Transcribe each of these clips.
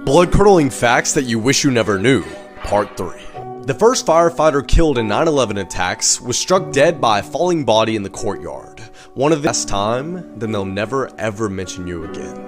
Blood-curdling facts that you wish you never knew, Part 3. The first firefighter killed in 9/11 attacks was struck dead by a falling body in the courtyard. One of the last time, then they'll never ever mention you again.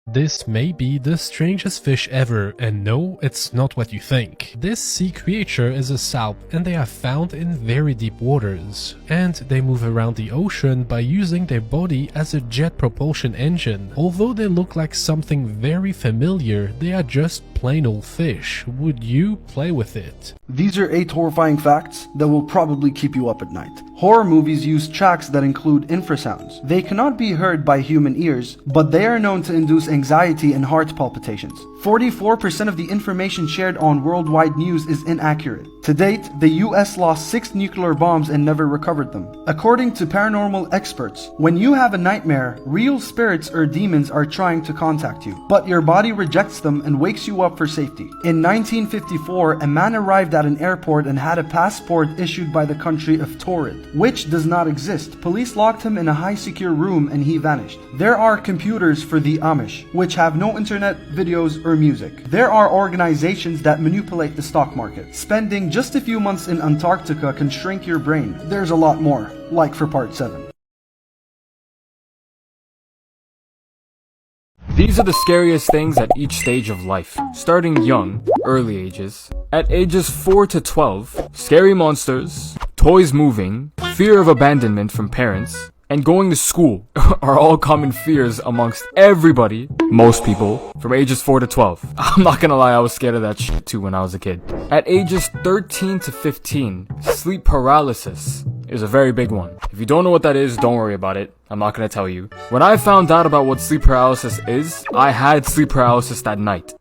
This may be the strangest fish ever, and no, it's not what you think. This sea creature is a salp, and they are found in very deep waters. And they move around the ocean by using their body as a jet propulsion engine. Although they look like something very familiar, they are just plain old fish. Would you play with it? These are 8 horrifying facts that will probably keep you up at night. Horror movies use tracks that include infrasounds. They cannot be heard by human ears, but they are known to induce anxiety and heart palpitations. 44% of the information shared on worldwide news is inaccurate. To date, the US lost 6 nuclear bombs and never recovered them. According to paranormal experts, when you have a nightmare, real spirits or demons are trying to contact you, but your body rejects them and wakes you up for safety. In 1954, a man arrived at an airport and had a passport issued by the country of Torrid, which does not exist. Police locked him in a high secure room and he vanished. There are computers for the Amish, which have no internet, videos, or music. There are organizations that manipulate the stock market. Spending just a few months in Antarctica can shrink your brain. There's a lot more, like for part 7. These are the scariest things at each stage of life. Starting young, early ages. At ages 4 to 12, scary monsters, toys moving, fear of abandonment from parents, and going to school are all common fears amongst everybody, most people, from ages 4 to 12. I'm not gonna lie, I was scared of that shit too when I was a kid. At ages 13 to 15, sleep paralysis is a very big one. If you don't know what that is, don't worry about it. I'm not gonna tell you. When I found out about what sleep paralysis is, I had sleep paralysis that night.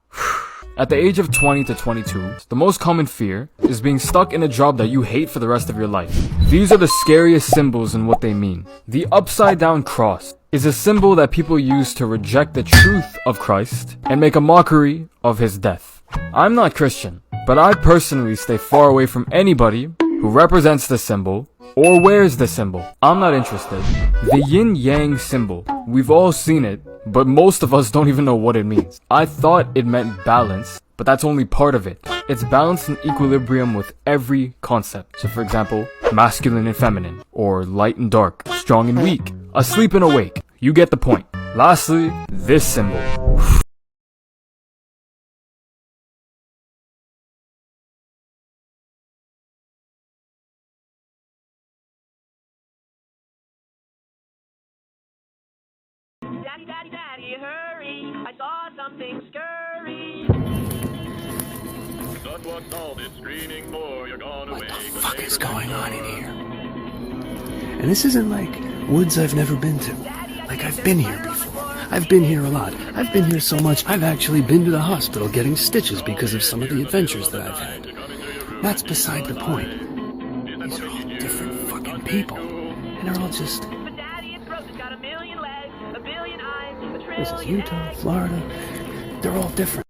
At the age of 20 to 22, the most common fear is being stuck in a job that you hate for the rest of your life. These are the scariest symbols and what they mean. The upside down cross is a symbol that people use to reject the truth of Christ and make a mockery of his death. I'm not Christian, but I personally stay far away from anybody who represents the symbol or wears the symbol. I'm not interested. The yin-yang symbol, we've all seen it, but most of us don't even know what it means. I thought it meant balance, but that's only part of it. It's balance and equilibrium with every concept. So for example, masculine and feminine, or light and dark, strong and weak, asleep and awake. You get the point. Lastly, this symbol. Daddy, daddy, daddy, hurry! I saw something scurry. Son, what's all this screaming for? You're gone away. What the fuck is going on in here? And this isn't like woods I've never been to. Like I've been here before. I've been here a lot. I've been here so much, I've actually been to the hospital getting stitches because of some of the adventures that I've had. That's beside the point. These are all different fucking people. And they're all just... But daddy, it's gross. It's got a million legs, a billion eyes, a trillion This is Utah, Florida. They're all different.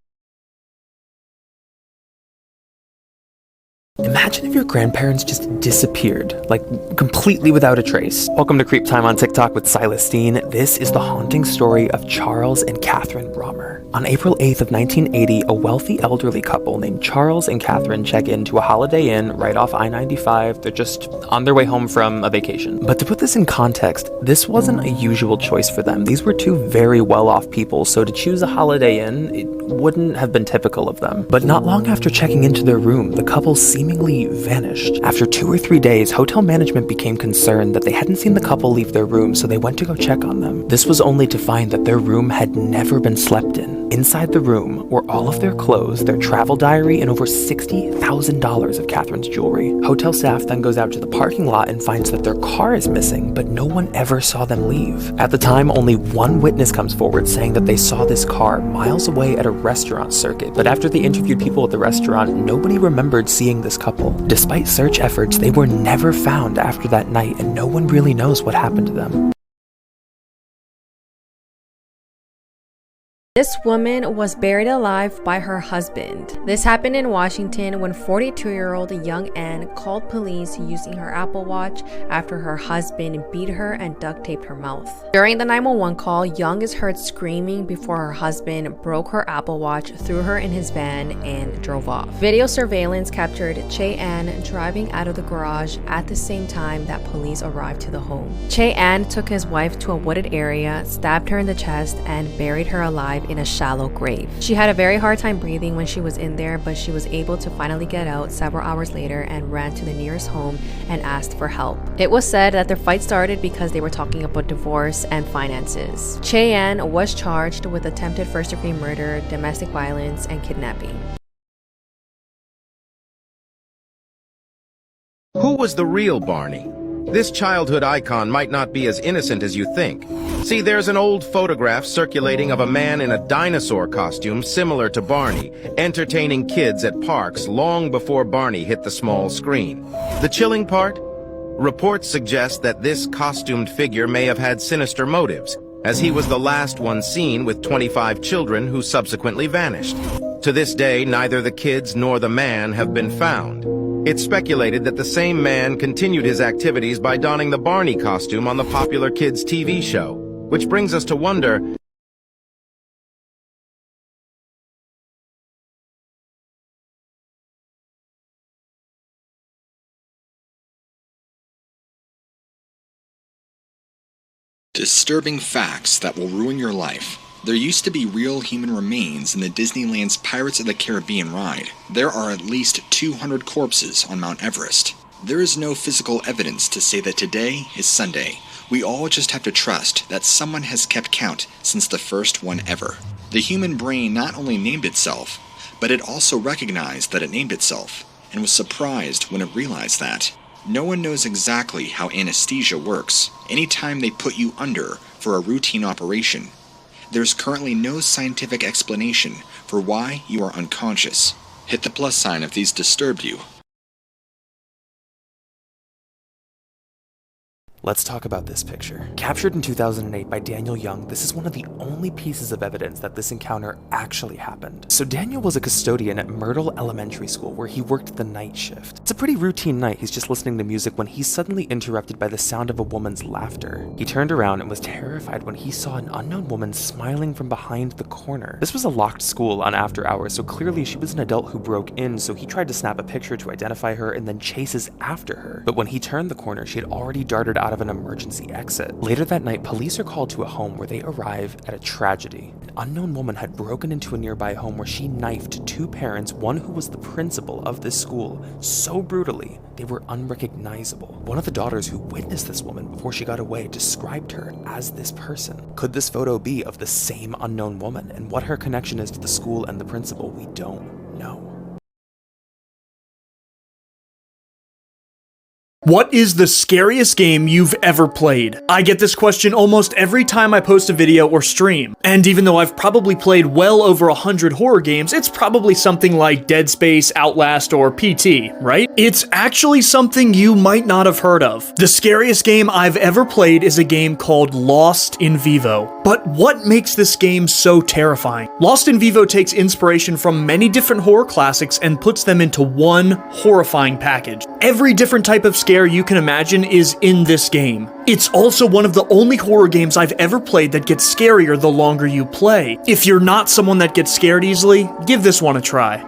Imagine if your grandparents just disappeared, like completely without a trace. Welcome to Creep Time on TikTok with Silas Dean. This is the haunting story of Charles and Catherine Romer. On April 8th of 1980, a wealthy elderly couple named Charles and Catherine check into a Holiday Inn right off I-95. They're just on their way home from a vacation. But to put this in context, this wasn't a usual choice for them. These were two very well-off people, so to choose a Holiday Inn, it wouldn't have been typical of them. But not long after checking into their room, the couple seemingly vanished. After 2 or 3 days, hotel management became concerned that they hadn't seen the couple leave their room, so they went to go check on them. This was only to find that their room had never been slept in. Inside the room were all of their clothes, their travel diary, and over $60,000 of Catherine's jewelry. Hotel staff then goes out to the parking lot and finds that their car is missing, but no one ever saw them leave. At the time, only one witness comes forward saying that they saw this car miles away at a restaurant circuit, but after they interviewed people at the restaurant, nobody remembered seeing this couple. Despite search efforts, they were never found after that night, and no one really knows what happened to them. This woman was buried alive by her husband. This happened in Washington when 42-year-old young Ann called police using her Apple Watch after her husband beat her and duct taped her mouth. During the 911 call, Young is heard screaming before her husband broke her Apple Watch, threw her in his van, and drove off. Video surveillance captured Che Ann driving out of the garage at the same time that police arrived to the home. Che Ann took his wife to a wooded area, stabbed her in the chest, and buried her alive in a shallow grave. She had a very hard time breathing when she was in there, but she was able to finally get out several hours later and ran to the nearest home and asked for help. It was said that their fight started because they were talking about divorce and finances. Che Ann was charged with attempted first-degree murder, domestic violence, and kidnapping. Who was the real Barney? This childhood icon might not be as innocent as you think. See, there's an old photograph circulating of a man in a dinosaur costume similar to Barney, entertaining kids at parks long before Barney hit the small screen. The chilling part? Reports suggest that this costumed figure may have had sinister motives, as he was the last one seen with 25 children who subsequently vanished. To this day, neither the kids nor the man have been found. It's speculated that the same man continued his activities by donning the Barney costume on the popular kids' TV show, which brings us to wonder, disturbing facts that will ruin your life. There used to be real human remains in the Disneyland's Pirates of the Caribbean ride. There are at least 200 corpses on Mount Everest. There is no physical evidence to say that today is Sunday. We all just have to trust that someone has kept count since the first one ever. The human brain not only named itself, but it also recognized that it named itself, and was surprised when it realized that. No one knows exactly how anesthesia works. Anytime they put you under for a routine operation, there's currently no scientific explanation for why you are unconscious. Hit the plus sign if these disturbed you. Let's talk about this picture. Captured in 2008 by Daniel Young, this is one of the only pieces of evidence that this encounter actually happened. So Daniel was a custodian at Myrtle Elementary School where he worked the night shift. It's a pretty routine night. He's just listening to music when he's suddenly interrupted by the sound of a woman's laughter. He turned around and was terrified when he saw an unknown woman smiling from behind the corner. This was a locked school on after hours, so clearly she was an adult who broke in, so he tried to snap a picture to identify her and then chases after her. But when he turned the corner, she had already darted out of an emergency exit. Later that night, police are called to a home where they arrive at a tragedy. An unknown woman had broken into a nearby home where she knifed two parents, one who was the principal of this school, so brutally they were unrecognizable. One of the daughters who witnessed this woman before she got away described her as this person. Could this photo be of the same unknown woman? And what her connection is to the school and the principal, we don't know. What is the scariest game you've ever played? I get this question almost every time I post a video or stream. And even though I've probably played well over 100 horror games, it's probably something like Dead Space, Outlast, or PT, right? It's actually something you might not have heard of. The scariest game I've ever played is a game called Lost in Vivo. But what makes this game so terrifying? Lost in Vivo takes inspiration from many different horror classics and puts them into one horrifying package. Every different type of scare you can imagine is in this game. It's also one of the only horror games I've ever played that gets scarier the longer you play. If you're not someone that gets scared easily, give this one a try.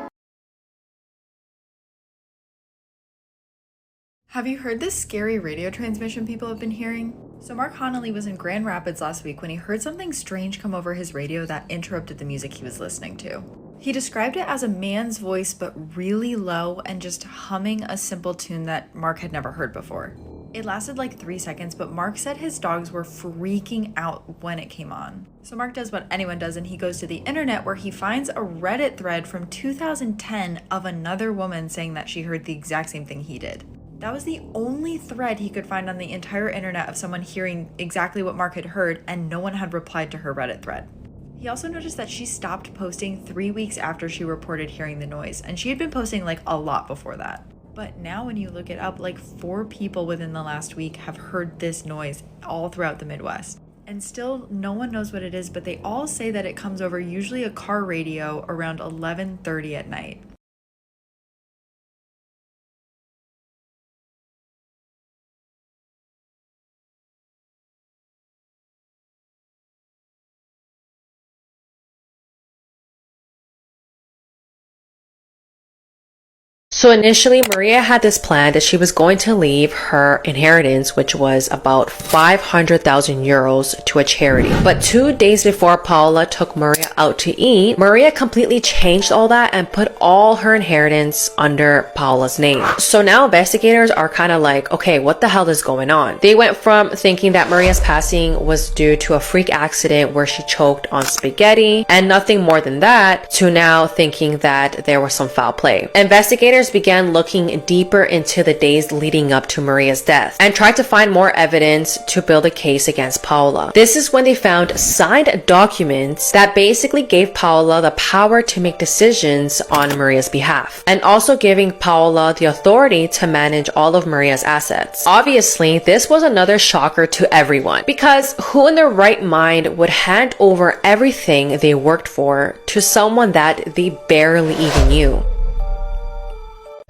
Have you heard this scary radio transmission people have been hearing? So Mark Honnelly was in Grand Rapids last week when he heard something strange come over his radio that interrupted the music he was listening to. He described it as a man's voice but really low and just humming a simple tune that Mark had never heard before. It lasted like 3 seconds, but Mark said his dogs were freaking out when it came on. So Mark does what anyone does and he goes to the internet where he finds a Reddit thread from 2010 of another woman saying that she heard the exact same thing he did. That was the only thread he could find on the entire internet of someone hearing exactly what Mark had heard, and no one had replied to her Reddit thread. He also noticed that she stopped posting 3 weeks after she reported hearing the noise, and she had been posting like a lot before that. But now when you look it up, like 4 people within the last week have heard this noise all throughout the Midwest. And still, no one knows what it is, but they all say that it comes over usually a car radio around 11:30 at night. So initially, Maria had this plan that she was going to leave her inheritance, which was about 500,000 euros, to a charity. But 2 days before Paola took Maria out to eat, Maria completely changed all that and put all her inheritance under Paola's name. So now investigators are kind of like, okay, what the hell is going on? They went from thinking that Maria's passing was due to a freak accident where she choked on spaghetti and nothing more than that, to now thinking that there was some foul play. Investigators began looking deeper into the days leading up to Maria's death and tried to find more evidence to build a case against Paola. This is when they found signed documents that basically gave Paola the power to make decisions on Maria's behalf, and also giving Paola the authority to manage all of Maria's assets. Obviously, this was another shocker to everyone, because who in their right mind would hand over everything they worked for to someone that they barely even knew?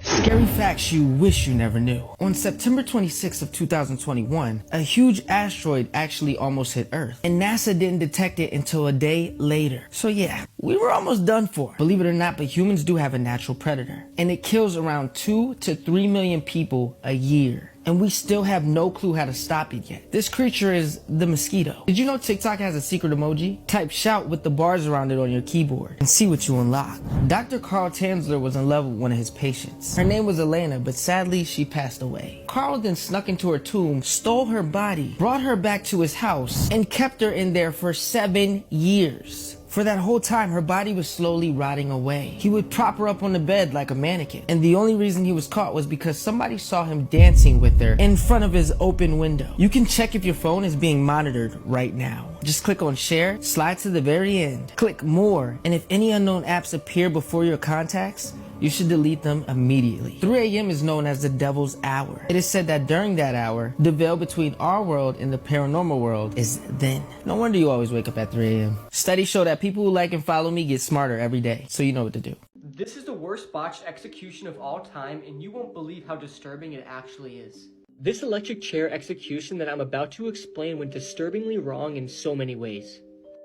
Scary facts you wish you never knew. On September 26th of 2021, a huge asteroid actually almost hit Earth, and NASA didn't detect it until a day later. So yeah, we were almost done for. Believe it or not, but humans do have a natural predator, and it kills around 2 to 3 million people a year. And we still have no clue how to stop it yet. This creature is the mosquito. Did you know TikTok has a secret emoji? Type shout with the bars around it on your keyboard and see what you unlock. Dr. Carl Tanzler was in love with one of his patients. Her name was Elena, but sadly she passed away. Carl then snuck into her tomb, stole her body, brought her back to his house, and kept her in there for 7 years. For that whole time, her body was slowly rotting away. He would prop her up on the bed like a mannequin. And the only reason he was caught was because somebody saw him dancing with her in front of his open window. You can check if your phone is being monitored right now. Just click on share, slide to the very end, click more, and if any unknown apps appear before your contacts, you should delete them immediately. 3 a.m. is known as the devil's hour. It is said that during that hour, the veil between our world and the paranormal world is thin. No wonder you always wake up at 3 a.m. Studies show that people who like and follow me get smarter every day, so you know what to do. This is the worst botched execution of all time, and you won't believe how disturbing it actually is. This electric chair execution that I'm about to explain went disturbingly wrong in so many ways.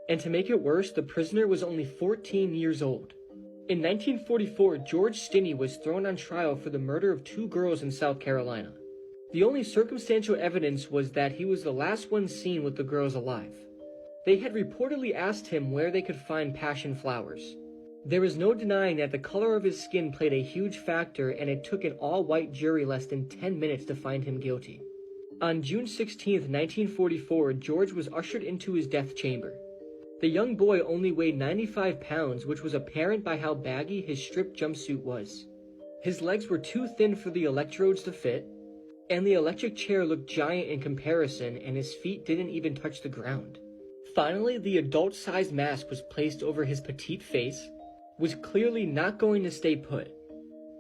And to make it worse, the prisoner was only 14 years old. In 1944, George Stinney was thrown on trial for the murder of 2 girls in South Carolina. The only circumstantial evidence was that he was the last one seen with the girls alive. They had reportedly asked him where they could find passion flowers. There is no denying that the color of his skin played a huge factor, and it took an all-white jury less than 10 minutes to find him guilty. On June 16, 1944, George was ushered into his death chamber. The young boy only weighed 95 pounds, which was apparent by how baggy his striped jumpsuit was. His legs were too thin for the electrodes to fit, and the electric chair looked giant in comparison, and his feet didn't even touch the ground. Finally, the adult-sized mask was placed over his petite face, was clearly not going to stay put,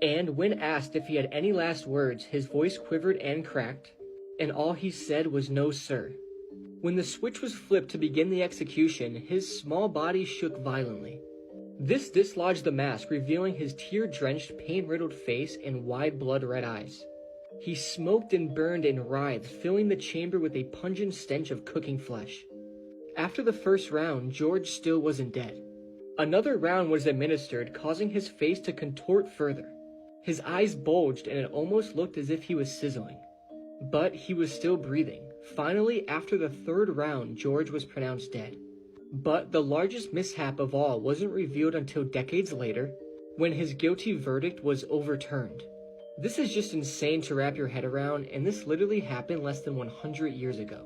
and when asked if he had any last words, his voice quivered and cracked, and all he said was "no, sir." When the switch was flipped to begin the execution, his small body shook violently. This dislodged the mask, revealing his tear-drenched, pain-riddled face and wide blood-red eyes. He smoked and burned and writhed, filling the chamber with a pungent stench of cooking flesh. After the first round, George still wasn't dead. Another round was administered, causing his face to contort further. His eyes bulged, and it almost looked as if he was sizzling. But he was still breathing. Finally, after the third round, George was pronounced dead. But the largest mishap of all wasn't revealed until decades later, when his guilty verdict was overturned. This is just insane to wrap your head around, and this literally happened less than 100 years ago.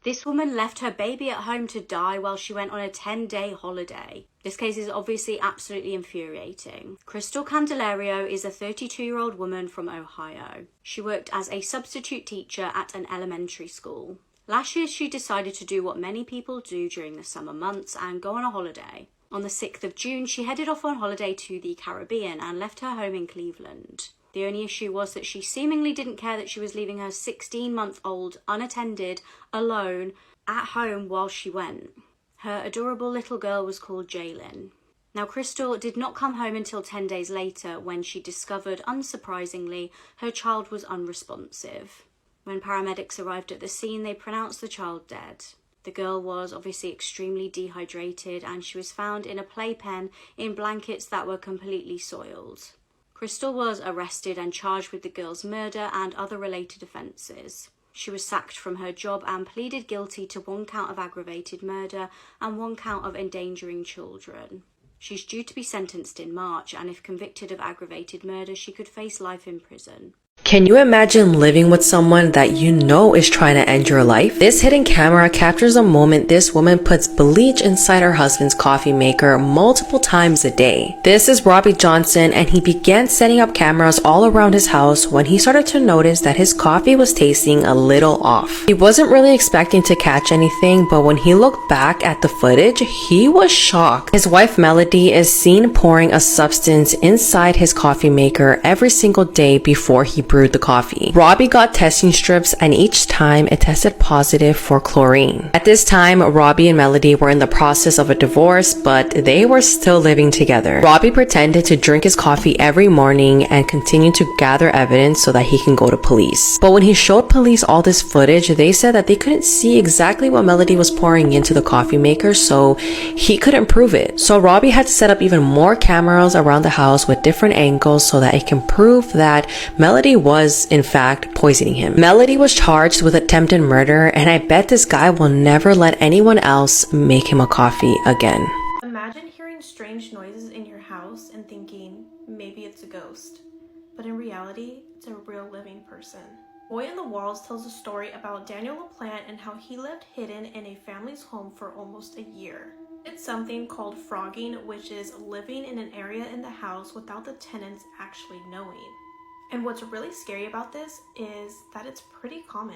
This woman left her baby at home to die while she went on a 10-day holiday. This case is obviously absolutely infuriating. Crystal Candelario is a 32-year-old woman from Ohio. She worked as a substitute teacher at an elementary school. Last year, she decided to do what many people do during the summer months and go on a holiday. On the 6th of June, she headed off on holiday to the Caribbean and left her home in Cleveland. The only issue was that she seemingly didn't care that she was leaving her 16-month-old unattended, alone, at home while she went. Her adorable little girl was called Jaylin. Now, Crystal did not come home until 10 days later when she discovered, unsurprisingly, her child was unresponsive. When paramedics arrived at the scene, they pronounced the child dead. The girl was obviously extremely dehydrated and she was found in a playpen in blankets that were completely soiled. Crystal was arrested and charged with the girl's murder and other related offences. She was sacked from her job and pleaded guilty to 1 count of aggravated murder and 1 count of endangering children. She's due to be sentenced in March, and if convicted of aggravated murder, she could face life in prison. Can you imagine living with someone that you know is trying to end your life? This hidden camera captures a moment this woman puts bleach inside her husband's coffee maker multiple times a day. This is Robbie Johnson, and he began setting up cameras all around his house when he started to notice that his coffee was tasting a little off. He wasn't really expecting to catch anything, but when he looked back at the footage, he was shocked. His wife Melody is seen pouring a substance inside his coffee maker every single day before he brewed the coffee. Robbie got testing strips, and each time it tested positive for chlorine. At this time, Robbie and Melody were in the process of a divorce, but they were still living together. Robbie pretended to drink his coffee every morning and continued to gather evidence so that he can go to police. But when he showed police all this footage, they said that they couldn't see exactly what Melody was pouring into the coffee maker, so he couldn't prove it. So Robbie had to set up even more cameras around the house with different angles so that it can prove that Melody was, in fact, poisoning him. Melody was charged with attempted murder, and I bet this guy will never let anyone else make him a coffee again. Imagine hearing strange noises in your house and thinking, maybe it's a ghost. But in reality, it's a real living person. Boy in the Walls tells a story about Daniel LaPlante and how he lived hidden in a family's home for almost a year. It's something called frogging, which is living in an area in the house without the tenants actually knowing. And what's really scary about this is that it's pretty common.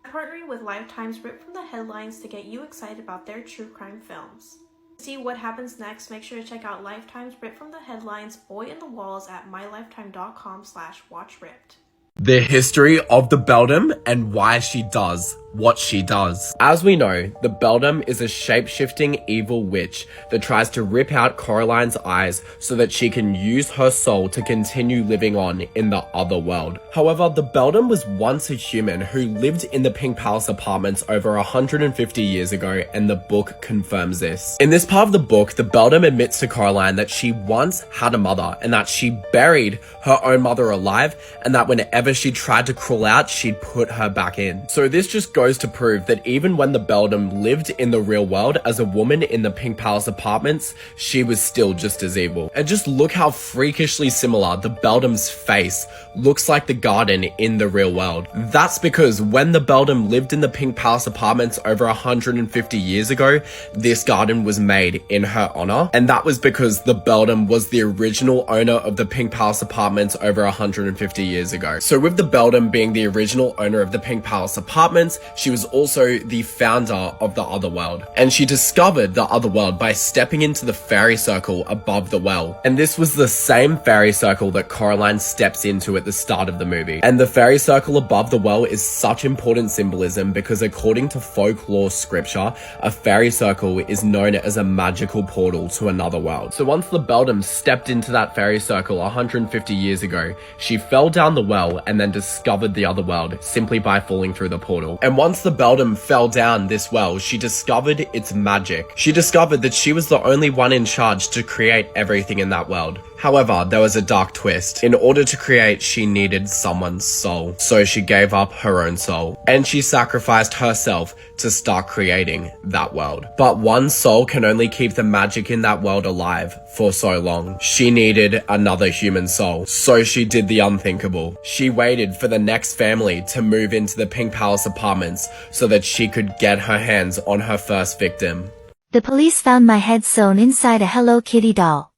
I'm partnering with Lifetime's Ripped from the Headlines to get you excited about their true crime films. To see what happens next, make sure to check out Lifetime's Ripped from the Headlines Boy in the Walls at mylifetime.com/watchripped. The history of the Beldam and why she does what she does. As we know, the Beldam is a shape-shifting evil witch that tries to rip out Coraline's eyes so that she can use her soul to continue living on in the other world. However, the Beldam was once a human who lived in the Pink Palace apartments over 150 years ago, and the book confirms this. In this part of the book, the Beldam admits to Coraline that she once had a mother and that she buried her own mother alive, and that whenever she tried to crawl out, she'd put her back in. So this just goes to prove that even when the Beldam lived in the real world as a woman in the Pink Palace apartments, she was still just as evil. And just look how freakishly similar the Beldam's face looks like the garden in the real world. That's because when the Beldam lived in the Pink Palace apartments over 150 years ago, this garden was made in her honor, and that was because the Beldam was the original owner of the Pink Palace apartments over 150 years ago. So with the Beldam being the original owner of the Pink Palace apartments, she was also the founder of the Otherworld. And she discovered the Otherworld by stepping into the fairy circle above the well. And this was the same fairy circle that Coraline steps into at the start of the movie. And the fairy circle above the well is such important symbolism because according to folklore scripture, a fairy circle is known as a magical portal to another world. So once the Beldam stepped into that fairy circle 150 years ago, she fell down the well and then discovered the other world simply by falling through the portal. And once the Beldam fell down this well, she discovered its magic. She discovered that she was the only one in charge to create everything in that world. However, there was a dark twist. In order to create, she needed someone's soul. So she gave up her own soul. And she sacrificed herself to start creating that world. But one soul can only keep the magic in that world alive for so long. She needed another human soul. So she did the unthinkable. She waited for the next family to move into the Pink Palace apartments so that she could get her hands on her first victim. The police found my head sewn inside a Hello Kitty doll.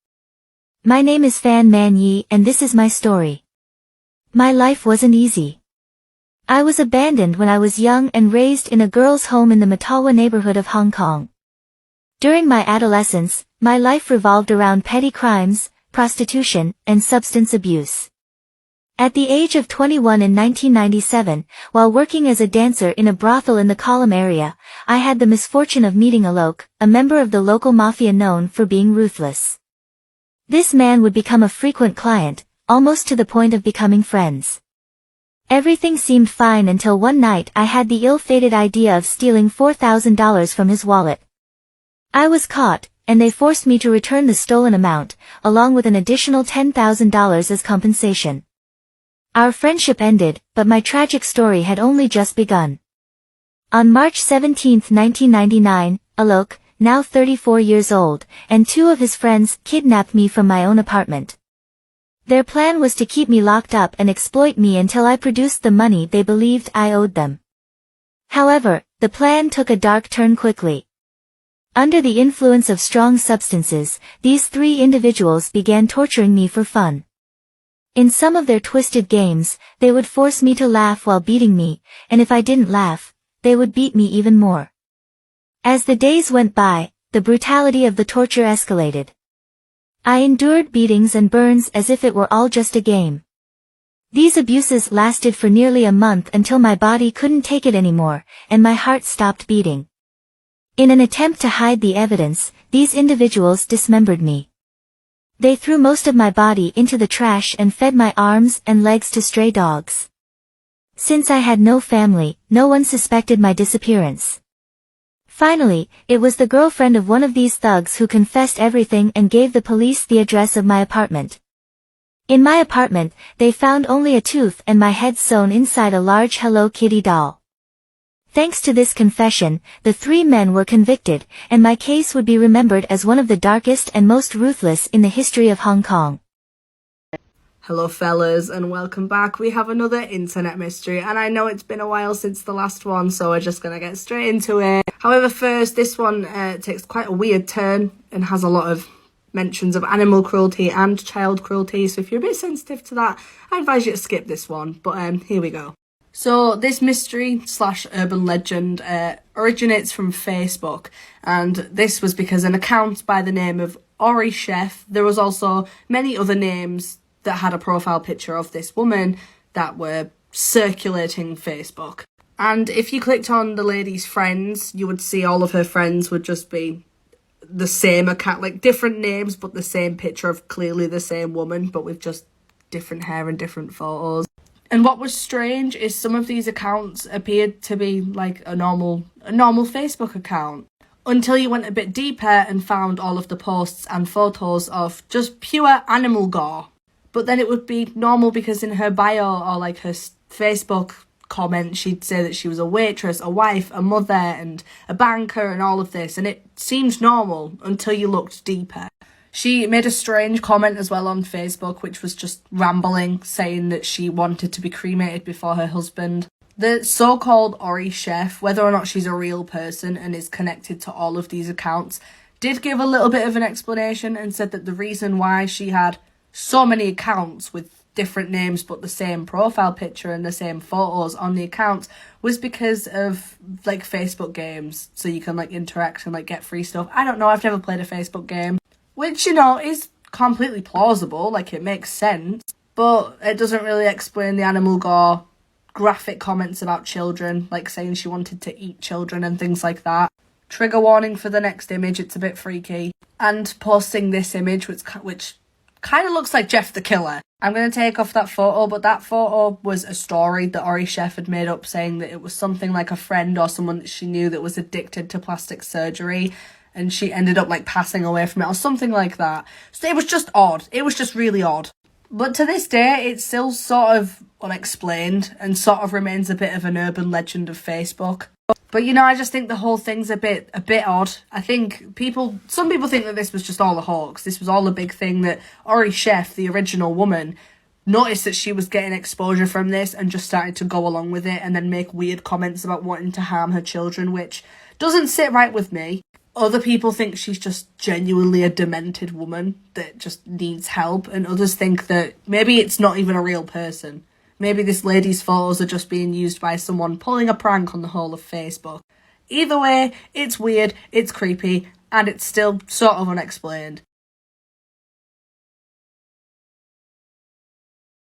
My name is Fan Man Yi, and this is my story. My life wasn't easy. I was abandoned when I was young and raised in a girls' home in the Matawa neighborhood of Hong Kong. During my adolescence, my life revolved around petty crimes, prostitution, and substance abuse. At the age of 21 in 1997, while working as a dancer in a brothel in the Column area, I had the misfortune of meeting Alok, a member of the local mafia known for being ruthless. This man would become a frequent client, almost to the point of becoming friends. Everything seemed fine until one night I had the ill-fated idea of stealing $4,000 from his wallet. I was caught, and they forced me to return the stolen amount, along with an additional $10,000 as compensation. Our friendship ended, but my tragic story had only just begun. On March 17, 1999, Alok, now 34 years old, and two of his friends kidnapped me from my own apartment. Their plan was to keep me locked up and exploit me until I produced the money they believed I owed them. However, the plan took a dark turn quickly. Under the influence of strong substances, these three individuals began torturing me for fun. In some of their twisted games, they would force me to laugh while beating me, and if I didn't laugh, they would beat me even more. As the days went by, the brutality of the torture escalated. I endured beatings and burns as if it were all just a game. These abuses lasted for nearly a month until my body couldn't take it anymore, and my heart stopped beating. In an attempt to hide the evidence, these individuals dismembered me. They threw most of my body into the trash and fed my arms and legs to stray dogs. Since I had no family, no one suspected my disappearance. Finally, it was the girlfriend of one of these thugs who confessed everything and gave the police the address of my apartment. In my apartment, they found only a tooth and my head sewn inside a large Hello Kitty doll. Thanks to this confession, the three men were convicted, and my case would be remembered as one of the darkest and most ruthless in the history of Hong Kong. Hello fellas, and welcome back. We have another internet mystery, and I know it's been a while since the last one, so we're just gonna get straight into it. However, first, this one takes quite a weird turn and has a lot of mentions of animal cruelty and child cruelty, so if you're a bit sensitive to that, I advise you to skip this one, but here we go. So this mystery / urban legend originates from Facebook, and this was because an account by the name of Ori Chef, there was also many other names that had a profile picture of this woman that were circulating Facebook. And if you clicked on the lady's friends, you would see all of her friends would just be the same account, like different names, but the same picture of clearly the same woman, but with just different hair and different photos. And what was strange is some of these accounts appeared to be like a normal Facebook account, until you went a bit deeper and found all of the posts and photos of just pure animal gore. But then it would be normal because in her bio or like her Facebook comment, she'd say that she was a waitress, a wife, a mother, and a banker, and all of this, and it seemed normal until you looked deeper. She made a strange comment as well on Facebook, which was just rambling, saying that she wanted to be cremated before her husband. The so-called Ori Chef, whether or not she's a real person and is connected to all of these accounts, did give a little bit of an explanation and said that the reason why she had so many accounts with different names but the same profile picture and the same photos on the accounts was because of like Facebook games, so you can like interact and like get free stuff. I don't know, I've never played a Facebook game, which, you know, is completely plausible, like it makes sense, but it doesn't really explain the animal gore, graphic comments about children, like saying she wanted to eat children and things like that. Trigger warning for the next image, it's a bit freaky. And posting this image, which kind of looks like Jeff the Killer. I'm going to take off that photo, but that photo was a story that Ori Chef had made up, saying that it was something like a friend or someone that she knew that was addicted to plastic surgery, and she ended up like passing away from it or something like that. So it was just odd. It was just really odd. But to this day, it's still sort of unexplained and sort of remains a bit of an urban legend of Facebook. But, you know, I just think the whole thing's a bit odd. I think some people think that this was just all a hoax. This was all a big thing that Ori Chef, the original woman, noticed that she was getting exposure from this and just started to go along with it and then make weird comments about wanting to harm her children, which doesn't sit right with me. Other people think she's just genuinely a demented woman that just needs help, and others think that maybe it's not even a real person. Maybe this lady's photos are just being used by someone pulling a prank on the whole of Facebook. Either way, it's weird, it's creepy, and it's still sort of unexplained.